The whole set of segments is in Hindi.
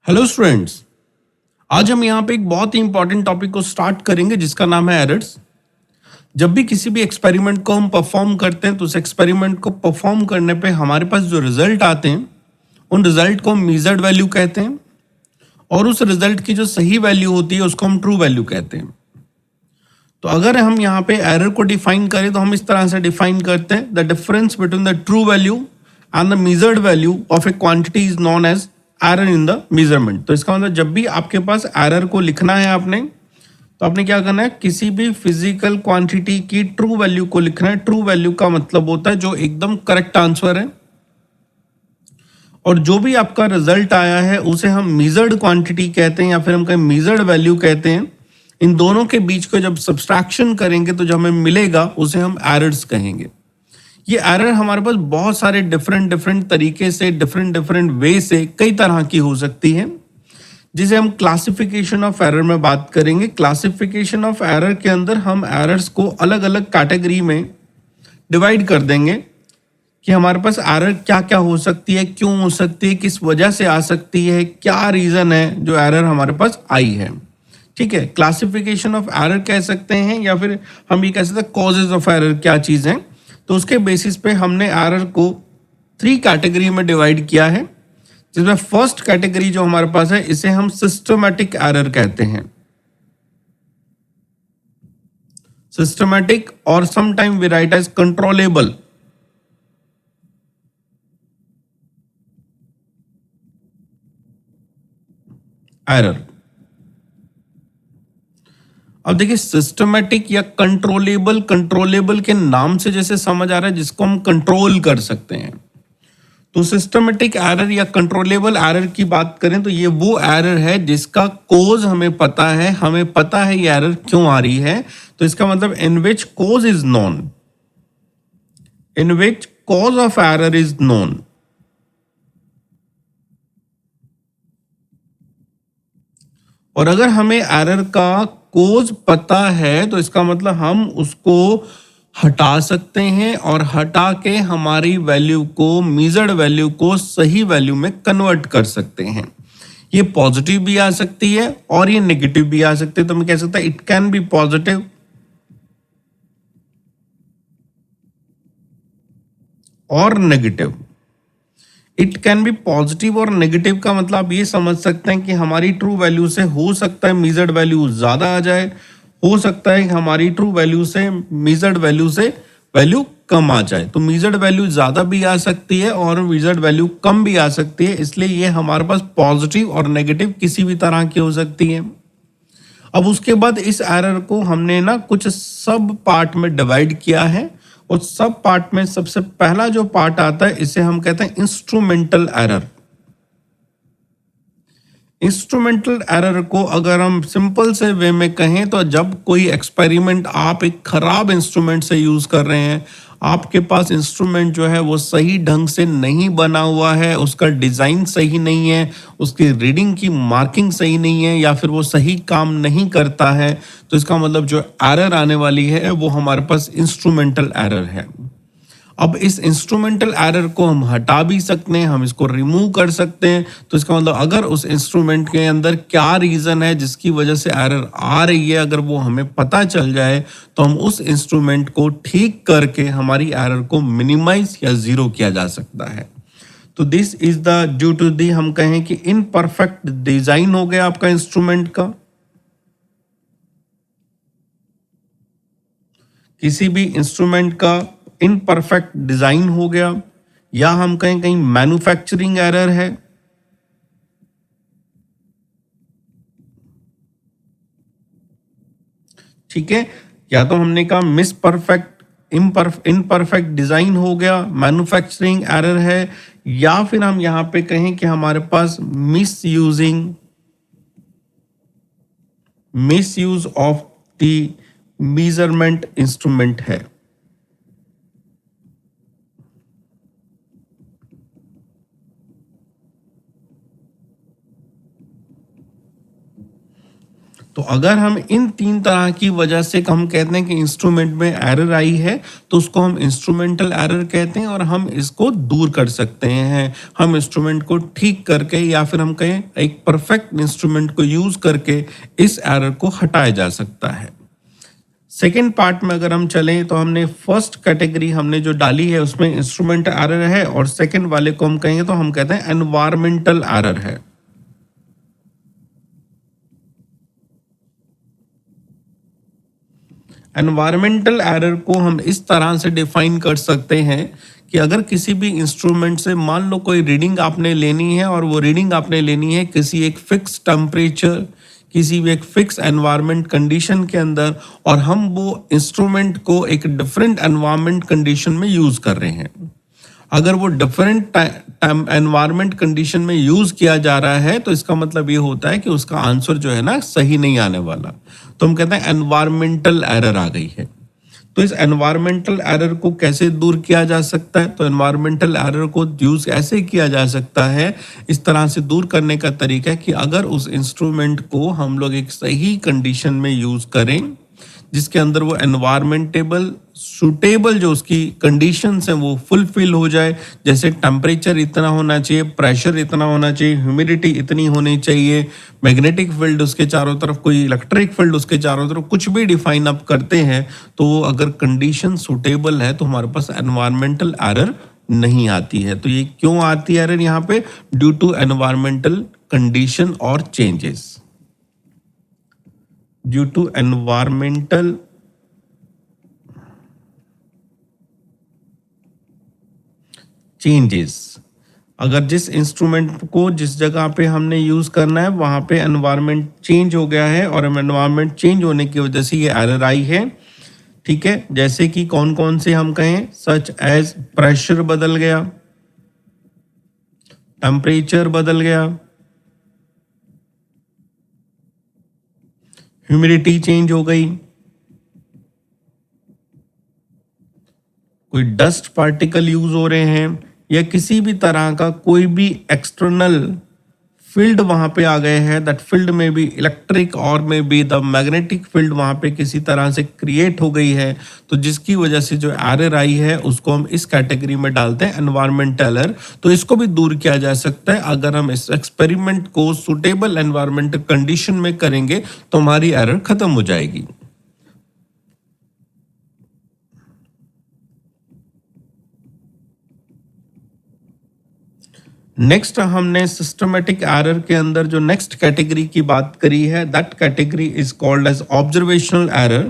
Hello students. आज हम यहाँ पे एक बहुत ही इंपॉर्टेंट टॉपिक को स्टार्ट करेंगे जिसका नाम है एरर्स। जब भी किसी भी एक्सपेरिमेंट को हम परफॉर्म करते हैं तो उस एक्सपेरिमेंट को परफॉर्म करने पे हमारे पास जो रिजल्ट आते हैं उन रिजल्ट को हम मेजर्ड वैल्यू कहते हैं और उस रिजल्ट की जो सही वैल्यू होती है उसको हम ट्रू वैल्यू कहते हैं। तो अगर हम यहाँ पे एरर को डिफाइन करें तो हम इस तरह से डिफाइन करते हैं the difference between the true value and the measured value of a quantity is known as error in the measurement. तो इसका मतलब जब भी आपके पास एरर को लिखना है आपने तो आपने क्या करना है, किसी भी फिजिकल क्वांटिटी की ट्रू वैल्यू को लिखना है। ट्रू वैल्यू का मतलब होता है जो एकदम करेक्ट आंसर है और जो भी आपका रिजल्ट आया है उसे हम मेजर्ड क्वांटिटी कहते हैं या फिर हम कहें मेजर्ड वैल्यू कहते हैं। इन दोनों के बीच को जब सब्सट्रैक्शन करेंगे तो जो हमें मिलेगा उसे हम एरर्स कहेंगे। ये एरर हमारे पास बहुत सारे डिफरेंट डिफरेंट तरीके से डिफरेंट डिफरेंट वे से कई तरह की हो सकती है, जिसे हम क्लासिफिकेशन ऑफ एरर में बात करेंगे। क्लासिफिकेशन ऑफ एरर के अंदर हम एरर्स को अलग अलग कैटेगरी में डिवाइड कर देंगे कि हमारे पास एरर क्या क्या हो सकती है, क्यों हो सकती है, किस वजह से आ सकती है, क्या रीजन है जो एरर हमारे पास आई है। ठीक है, क्लासिफिकेशन ऑफ एरर कह सकते हैं या फिर हम ये कह सकते हैं कॉजेज ऑफ एरर क्या चीज है। तो उसके बेसिस पे हमने एरर को 3 कैटेगरी में डिवाइड किया है, जिसमें फर्स्ट कैटेगरी जो हमारे पास है इसे हम सिस्टमैटिक एरर कहते हैं। सिस्टमैटिक और sometime we write as controllable error. अब देखिए सिस्टमैटिक या कंट्रोलेबल, कंट्रोलेबल के नाम से जैसे समझ आ रहा है जिसको हम कंट्रोल कर सकते हैं। तो सिस्टमेटिक एरर या कंट्रोलेबल एरर की बात करें तो ये वो एरर है जिसका कोज हमें पता है, हमें पता है ये एरर क्यों आ रही है। तो इसका मतलब in which cause is known, in which cause of error is known. और अगर हमें एरर का कोज पता है तो इसका मतलब हम उसको हटा सकते हैं और हटा के हमारी वैल्यू को, मेजर्ड वैल्यू को सही वैल्यू में कन्वर्ट कर सकते हैं। ये पॉजिटिव भी आ सकती है और ये नेगेटिव भी आ सकती है। तो मैं कह सकता इट कैन बी पॉजिटिव और negative. It can be positive और नेगेटिव का मतलब आप ये समझ सकते हैं कि हमारी ट्रू वैल्यू से हो सकता है मेजर्ड वैल्यू ज्यादा आ जाए, हो सकता है कि हमारी ट्रू वैल्यू से मेजर्ड वैल्यू से वैल्यू कम आ जाए। तो मेजर्ड वैल्यू ज्यादा भी आ सकती है और मेजर्ड वैल्यू कम भी आ सकती है, इसलिए ये हमारे पास पॉजिटिव और नेगेटिव किसी भी तरह की हो सकती है। अब उसके बाद इस एरर को हमने ना कुछ सब पार्ट में डिवाइड किया है और सब पार्ट में सबसे पहला जो पार्ट आता है इसे हम कहते हैं इंस्ट्रूमेंटल एरर। इंस्ट्रूमेंटल एरर को अगर हम सिंपल से वे में कहें तो जब कोई एक्सपेरिमेंट आप एक खराब इंस्ट्रूमेंट से यूज कर रहे हैं, आपके पास इंस्ट्रूमेंट जो है वो सही ढंग से नहीं बना हुआ है, उसका डिजाइन सही नहीं है, उसकी रीडिंग की मार्किंग सही नहीं है या फिर वो सही काम नहीं करता है, तो इसका मतलब जो एरर आने वाली है वो हमारे पास इंस्ट्रूमेंटल एरर है। अब इस इंस्ट्रूमेंटल एरर को हम हटा भी सकते हैं, हम इसको रिमूव कर सकते हैं। तो इसका मतलब अगर उस इंस्ट्रूमेंट के अंदर क्या रीजन है जिसकी वजह से एरर आ रही है, अगर वो हमें पता चल जाए तो हम उस इंस्ट्रूमेंट को ठीक करके हमारी एरर को मिनिमाइज या जीरो किया जा सकता है। तो this is the due to the हम कहें कि इनपरफेक्ट डिजाइन हो गया आपका इंस्ट्रूमेंट का, किसी भी इंस्ट्रूमेंट का इनपरफेक्ट डिजाइन हो गया, या हम कहीं कहीं मैन्युफैक्चरिंग एरर है, ठीक है, या तो हमने कहा मिस परफेक्ट इनपरफेक्ट डिजाइन हो गया, मैन्युफैक्चरिंग एरर है, या फिर हम यहां पे कहें कि हमारे पास misuse of the measurement instrument है। तो अगर हम इन 3 तरह की वजह से हम कहते हैं कि इंस्ट्रूमेंट में एरर आई है, तो उसको हम इंस्ट्रूमेंटल एरर कहते हैं और हम इसको दूर कर सकते हैं। हम इंस्ट्रूमेंट को ठीक करके या फिर हम कहें एक परफेक्ट इंस्ट्रूमेंट को यूज करके इस एरर को हटाया जा सकता है। सेकेंड पार्ट में अगर हम चलें तो हमने फर्स्ट कैटेगरी हमने जो डाली है उसमें इंस्ट्रूमेंट एरर है, और सेकेंड वाले को हम कहेंगे तो हम कहते हैं एनवायरमेंटल एरर है। एनवायरमेंटल एरर को हम इस तरह से डिफाइन कर सकते हैं कि अगर किसी भी इंस्ट्रूमेंट से मान लो कोई रीडिंग आपने लेनी है, और वो रीडिंग आपने लेनी है किसी एक फिक्स टेम्परेचर, किसी भी एक फिक्स एनवायरनमेंट कंडीशन के अंदर, और हम वो इंस्ट्रूमेंट को एक डिफरेंट एनवायरनमेंट कंडीशन में यूज कर रहे हैं। अगर वो डिफरेंट एनवायरनमेंट कंडीशन में यूज किया जा रहा है तो इसका मतलब ये होता है कि उसका आंसर जो है ना सही नहीं आने वाला, तो हम कहते हैं एनवायरमेंटल एरर आ गई है। तो इस एनवायरमेंटल एरर को कैसे दूर किया जा सकता है? तो एनवायरमेंटल एरर को यूज ऐसे किया जा सकता है, इस तरह से दूर करने का तरीका है कि अगर उस इंस्ट्रूमेंट को हम लोग एक सही कंडीशन में यूज करें जिसके अंदर वो एनवायरमेंटेबल सूटेबल जो उसकी कंडीशंस हैं वो फुलफिल हो जाए, जैसे टेम्परेचर इतना होना चाहिए, प्रेशर इतना होना चाहिए, ह्यूमिडिटी इतनी होनी चाहिए, मैग्नेटिक फील्ड उसके चारों तरफ, कोई इलेक्ट्रिक फील्ड उसके चारों तरफ, कुछ भी डिफाइन आप करते हैं तो अगर कंडीशन सूटेबल है तो हमारे पास एनवायरमेंटल एरर नहीं आती है। तो ये क्यों आती है एरर यहाँ पे? ड्यू टू एनवायरमेंटल कंडीशन और changes, due to environmental changes. अगर जिस इंस्ट्रूमेंट को जिस जगह पे हमने यूज करना है वहां पे एनवायरनमेंट चेंज हो गया है और एनवायरनमेंट चेंज होने की वजह से ये एरर आई है, ठीक है। जैसे कि कौन कौन से हम कहें, सच एज प्रेशर बदल गया, टेम्परेचर बदल गया, ह्यूमिडिटी चेंज हो गई, कोई डस्ट पार्टिकल यूज हो रहे हैं, या किसी भी तरह का कोई भी एक्सटर्नल फील्ड वहां पे आ गए हैं, दैट फील्ड में भी इलेक्ट्रिक और में भी द मैग्नेटिक फील्ड वहां पे किसी तरह से क्रिएट हो गई है, तो जिसकी वजह से जो एरर आई है उसको हम इस कैटेगरी में डालते हैं एनवायरमेंटल एरर। तो इसको भी दूर किया जा सकता है अगर हम इस एक्सपेरिमेंट को सुटेबल एनवायरमेंटल कंडीशन में करेंगे तो हमारी एरर खत्म हो जाएगी। नेक्स्ट हमने सिस्टमेटिक एरर के अंदर जो नेक्स्ट कैटेगरी की बात करी है, that category is called as observational error.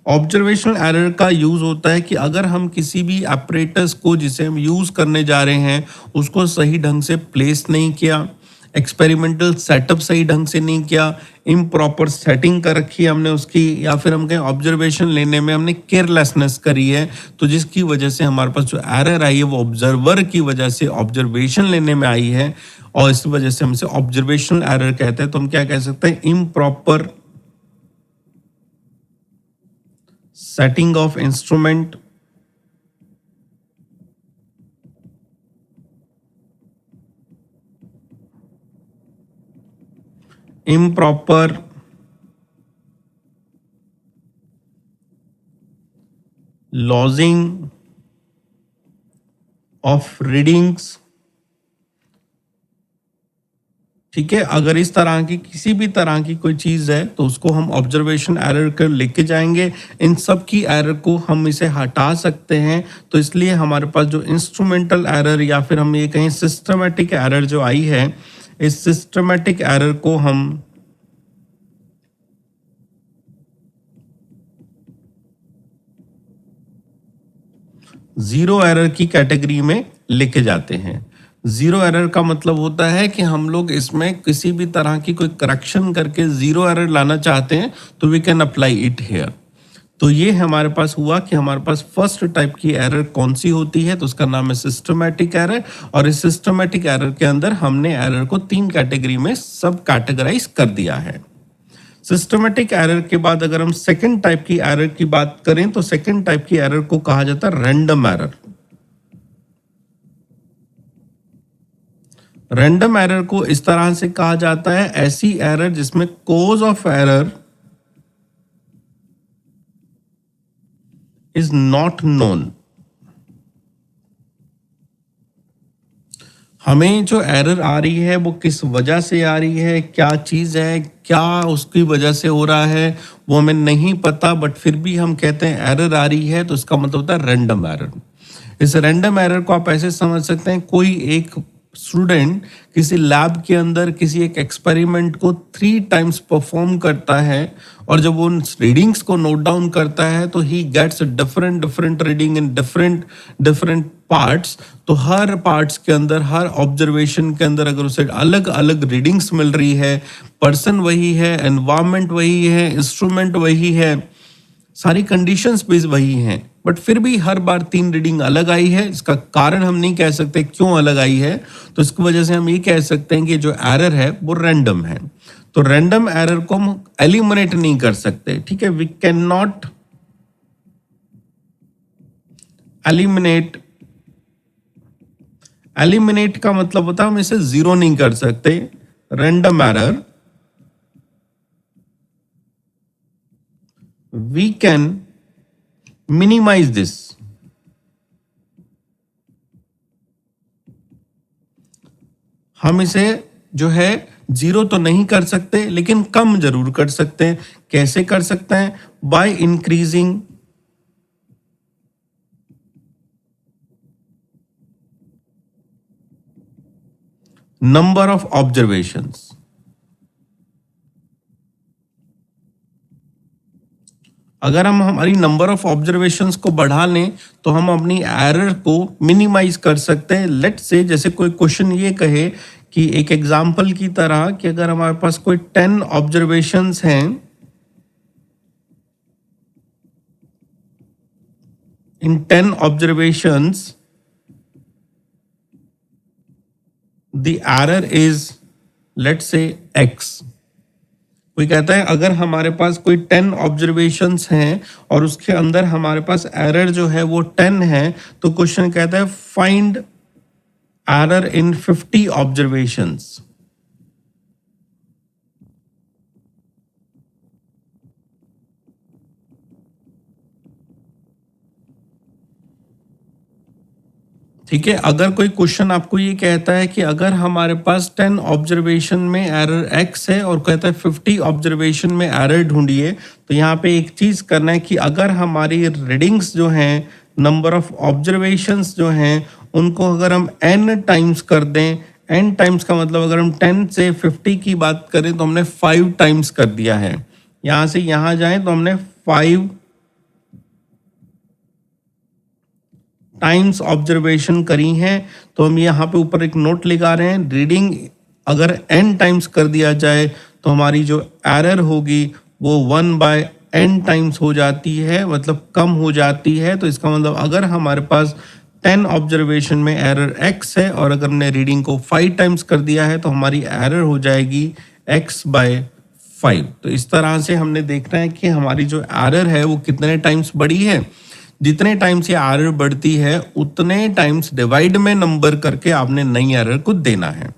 Observational error का यूज होता है कि अगर हम किसी भी अपरेटस को जिसे हम यूज करने जा रहे हैं उसको सही ढंग से प्लेस नहीं किया, एक्सपेरिमेंटल सेटअप सही ढंग से नहीं किया, इम्प्रॉपर सेटिंग कर रखी है हमने उसकी, या फिर हम कहें ऑब्जर्वेशन लेने में हमने केयरलेसनेस करी है, तो जिसकी वजह से हमारे पास जो एरर आई है वो ऑब्जर्वर की वजह से ऑब्जर्वेशन लेने में आई है, और इस वजह से हमसे ऑब्जर्वेशनल एरर कहते हैं। तो हम क्या कह सकते हैं, improper setting of instrument, improper lodging of readings, ठीक है। अगर इस तरह की किसी भी तरह की कोई चीज है तो उसको हम ऑब्जर्वेशन एरर कर लेके जाएंगे। इन सब की एरर को हम इसे हटा सकते हैं, तो इसलिए हमारे पास जो इंस्ट्रूमेंटल एरर या फिर हम ये कहें सिस्टमेटिक एरर जो आई है, इस सिस्टमेटिक एरर को हम जीरो एरर की कैटेगरी में लेके जाते हैं। जीरो एरर का मतलब होता है कि हम लोग इसमें किसी भी तरह की कोई करेक्शन करके जीरो एरर लाना चाहते हैं तो we can apply it here. तो ये हमारे पास हुआ कि हमारे पास फर्स्ट टाइप की एरर कौन सी होती है, तो उसका नाम है सिस्टमैटिक एरर, और इस सिस्टमैटिक एरर के अंदर हमने एरर को 3 कैटेगरी में सब कैटेगराइज कर दिया है। सिस्टमैटिक एरर के बाद अगर हम सेकंड टाइप की एरर की बात करें तो सेकंड टाइप की एरर को कहा जाता है रैंडम एरर। रैंडम एरर को इस तरह से कहा जाता है, ऐसी एरर जिसमें cause of error is not known. हमें जो एरर आ रही है वो किस वजह से आ रही है, क्या चीज़ है, क्या उसकी वजह से हो रहा है, वो हमें नहीं पता, बट फिर भी हम कहते हैं एरर आ रही है, तो इसका मतलब होता है रैंडम एरर। इस रैंडम एरर को आप ऐसे समझ सकते हैं, कोई एक स्टूडेंट किसी लैब के अंदर किसी एक एक्सपेरिमेंट को 3 टाइम्स परफॉर्म करता है, और जब वो उन रीडिंग्स को नोट डाउन करता है तो he gets different different reading in different different parts. तो हर पार्ट्स के अंदर, हर ऑब्जर्वेशन के अंदर अगर उसे अलग अलग रीडिंग्स मिल रही है, पर्सन वही है, एनवायरमेंट वही है, इंस्ट्रूमेंट वही है, सारी कंडीशंस भी वही हैं, बट फिर भी हर बार 3 रीडिंग अलग आई है, इसका कारण हम नहीं कह सकते क्यों अलग आई है। तो इसकी वजह से हम ये कह सकते हैं कि जो एरर है वो रैंडम है। तो रैंडम एरर को हम एलिमिनेट नहीं कर सकते, ठीक है। We can not eliminate. Eliminate का मतलब होता है हम इसे जीरो नहीं कर सकते। Random error we can minimize this। हम इसे जो है जीरो तो नहीं कर सकते, लेकिन कम जरूर कर सकते हैं। कैसे कर सकते हैं? By increasing number of observations. अगर हम हमारी नंबर ऑफ ऑब्जर्वेशंस को बढ़ा लें तो हम अपनी एरर को मिनिमाइज कर सकते हैं। लेट्स से जैसे कोई क्वेश्चन ये कहे कि एक एग्जांपल की तरह कि अगर हमारे पास कोई 10 ऑब्जर्वेशंस हैं, इन 10 observations the error is let's say x। कोई कहता है अगर हमारे पास कोई 10 ऑब्जर्वेशंस हैं और उसके अंदर हमारे पास एरर जो है वो 10 है, तो क्वेश्चन कहता है फाइंड एरर इन 50 ऑब्जर्वेशंस। ठीक है। अगर कोई क्वेश्चन आपको ये कहता है कि अगर हमारे पास 10 ऑब्जर्वेशन में एरर x है और कहता है 50 ऑब्जर्वेशन में एरर ढूंढिए, तो यहाँ पे एक चीज करना है कि अगर हमारी रीडिंग्स जो हैं, नंबर ऑफ ऑब्जर्वेशंस जो हैं, उनको अगर हम n टाइम्स कर दें, n टाइम्स का मतलब अगर हम 10 से 50 की बात करें तो हमने 5 टाइम्स कर दिया है। यहाँ से यहाँ जाएं तो हमने 5 टाइम्स ऑब्जर्वेशन करी हैं। तो हम यहाँ पे ऊपर एक नोट लगा रहे हैं, रीडिंग अगर n टाइम्स कर दिया जाए तो हमारी जो एरर होगी वो 1/n टाइम्स हो जाती है, मतलब कम हो जाती है। तो इसका मतलब अगर हमारे पास 10 ऑब्जर्वेशन में एरर x है और अगर हमने रीडिंग को 5 टाइम्स कर दिया है तो हमारी एरर हो जाएगी x/5। तो इस तरह से हमने देखना है कि हमारी जो एरर है वो कितने टाइम्स बढ़ी है। जितने टाइम्स ये एरर बढ़ती है उतने टाइम्स डिवाइड में नंबर करके आपने नई एरर को देना है।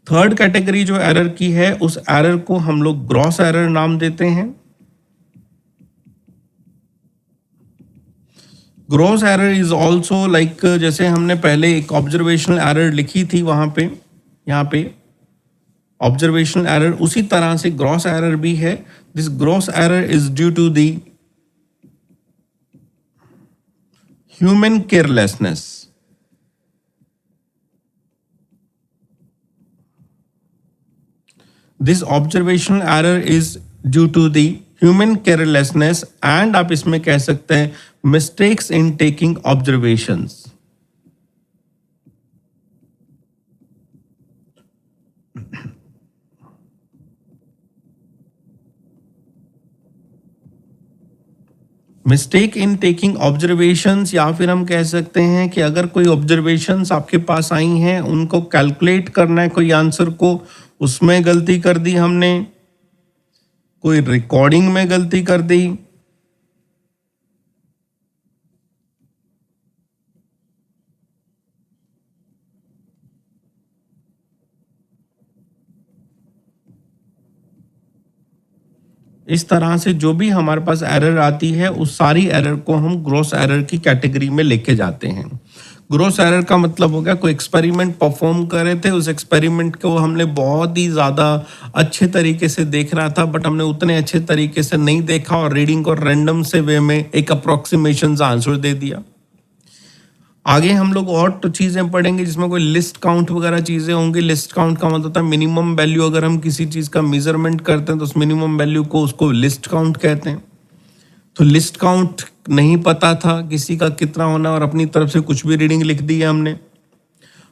थर्ड कैटेगरी जो एरर की है, उस एरर को हम लोग ग्रॉस एरर नाम देते हैं। Gross error is also like, जैसे हमने पहले एक ऑब्जर्वेशनल एरर लिखी थी वहां पे, यहाँ पे ऑब्जर्वेशनल एरर, उसी तरह से ग्रॉस एरर भी है। This gross error is due to the human carelessness। This observational error is due to the human carelessness and आप इसमें कह सकते हैं mistakes in taking observations। Mistake in taking observations, या फिर हम कह सकते हैं कि अगर कोई ऑब्जर्वेशंस आपके पास आई हैं, उनको कैलकुलेट करना है कोई आंसर को, उसमें गलती कर दी हमने, कोई रिकॉर्डिंग में गलती कर दी, इस तरह से जो भी हमारे पास एरर आती है उस सारी एरर को हम ग्रॉस एरर की कैटेगरी में लेके जाते हैं। ग्रॉस एरर का मतलब हो गया कोई एक्सपेरिमेंट परफॉर्म कर रहे थे, उस एक्सपेरिमेंट को हमने बहुत ही ज़्यादा अच्छे तरीके से देख रहा था बट हमने उतने अच्छे तरीके से नहीं देखा और रीडिंग को रैंडम से वे में एक अप्रोक्सीमेशन आंसर दे दिया। आगे हम लोग और तो चीज़ें पढ़ेंगे जिसमें कोई लिस्ट काउंट वगैरह चीज़ें होंगी। लिस्ट काउंट का मतलब होता है मिनिमम वैल्यू, अगर हम किसी चीज़ का मेजरमेंट करते हैं तो उस मिनिमम वैल्यू को उसको लिस्ट काउंट कहते हैं। तो लिस्ट काउंट नहीं पता था किसी का कितना होना और अपनी तरफ से कुछ भी रीडिंग लिख दी है हमने।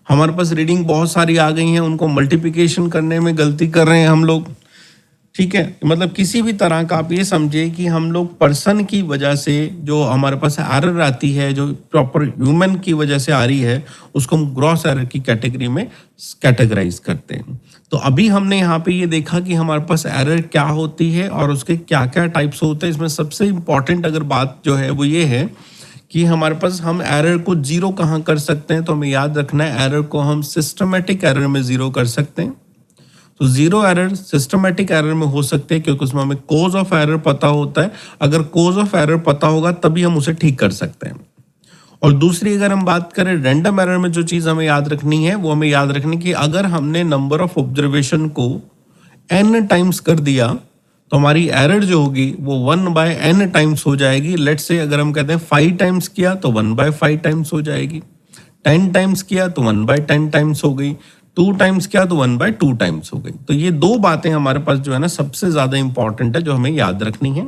हमारे पास रीडिंग बहुत सारी आ गई हैं, उनको मल्टीप्लिकेशन करने में गलती कर रहे हैं हम लोग। ठीक है, मतलब किसी भी तरह का आप ये समझिए कि हम लोग पर्सन की वजह से जो हमारे पास एरर आती है, जो प्रॉपर ह्यूमन की वजह से आ रही है, उसको हम ग्रॉस एरर की कैटेगरी में कैटेगराइज करते हैं। तो अभी हमने यहाँ पे ये देखा कि हमारे पास एरर क्या होती है और उसके क्या क्या टाइप्स होते हैं। इसमें सबसे इम्पॉर्टेंट अगर बात जो है वो ये है कि हमारे पास हम एरर को जीरो कहाँ कर सकते हैं। तो हमें याद रखना है एरर को हम सिस्टमेटिक एरर में जीरो कर सकते हैं। तो जीरो एरर सिस्टमेटिक एरर में हो सकते हैं क्योंकि उसमें हमें कोज ऑफ एरर पता होता है। अगर कोज ऑफ एरर पता होगा तभी हम उसे ठीक कर सकते हैं। और दूसरी अगर हम बात करें रैंडम एरर में, जो चीज़ हमें याद रखनी है वो हमें याद रखनी कि अगर हमने नंबर ऑफ ऑब्जर्वेशन को n टाइम्स कर दिया तो हमारी एरर जो होगी वो 1/n टाइम्स हो जाएगी। लेट्स से अगर हम कहते हैं 5 टाइम्स किया तो 1/5 टाइम्स हो जाएगी, 10 टाइम्स किया तो 1/10 टाइम्स हो गई, 2 टाइम्स किया तो 1/2 टाइम्स हो गई। तो ये दो बातें हमारे पास जो है ना सबसे ज़्यादा इंपॉर्टेंट है जो हमें याद रखनी है।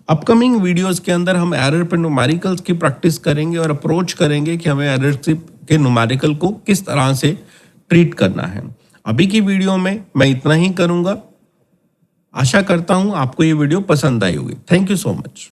अपकमिंग वीडियोस के अंदर हम एरर पे न्यूमेरिकल्स की प्रैक्टिस करेंगे और अप्रोच करेंगे कि हमें एरर के न्यूमेरिकल को किस तरह से ट्रीट करना है। अभी की वीडियो में मैं इतना ही करूँगा। आशा करता हूँ आपको ये वीडियो पसंद आई होगी। Thank you so much.